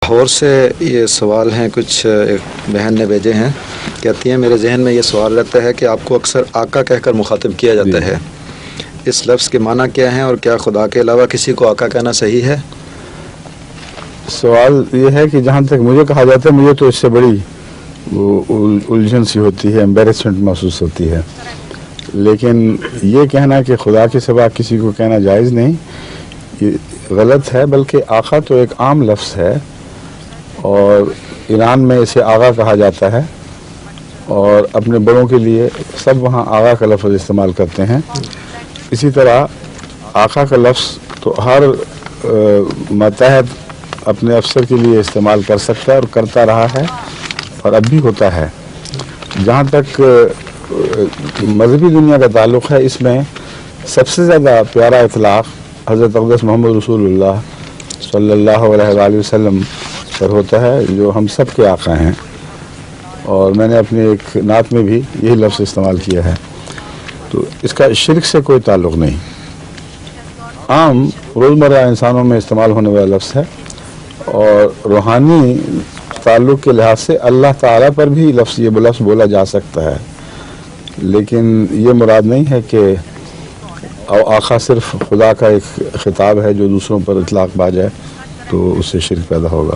لاہور سے یہ سوال ہیں، کچھ ایک بہن نے بھیجے ہیں، کہتی ہیں میرے ذہن میں یہ سوال رہتا ہے کہ آپ کو اکثر آقا کہہ کر مخاطب کیا جاتا ہے، اس لفظ کے معنی کیا ہیں اور کیا خدا کے علاوہ کسی کو آقا کہنا صحیح ہے؟ سوال یہ ہے کہ جہاں تک مجھے کہا جاتا ہے، مجھے تو اس سے بڑی الجھن سی ہوتی ہے، ایمبیرسمنٹ محسوس ہوتی ہے، لیکن یہ کہنا کہ خدا کے سوا کسی کو کہنا جائز نہیں، یہ غلط ہے، بلکہ آقا تو ایک عام لفظ ہے اور ایران میں اسے آقا کہا جاتا ہے اور اپنے بڑوں کے لیے سب وہاں آقا کا لفظ استعمال کرتے ہیں۔ اسی طرح آقا کا لفظ تو ہر ماتحت اپنے افسر کے لیے استعمال کر سکتا ہے اور کرتا رہا ہے اور اب بھی ہوتا ہے۔ جہاں تک مذہبی دنیا کا تعلق ہے، اس میں سب سے زیادہ پیارا اطلاق حضرت اقدس محمد رسول اللہ صلی اللہ علیہ وآلہ وسلم پر ہوتا ہے، جو ہم سب کے آقا ہیں، اور میں نے اپنے ایک نعت میں بھی یہی لفظ استعمال کیا ہے، تو اس کا شرک سے کوئی تعلق نہیں، عام روزمرہ انسانوں میں استعمال ہونے والا لفظ ہے، اور روحانی تعلق کے لحاظ سے اللہ تعالیٰ پر بھی یہ لفظ بولا جا سکتا ہے، لیکن یہ مراد نہیں ہے کہ آقا صرف خدا کا ایک خطاب ہے جو دوسروں پر اطلاق پا جائے تو اس سے شرک پیدا ہوگا۔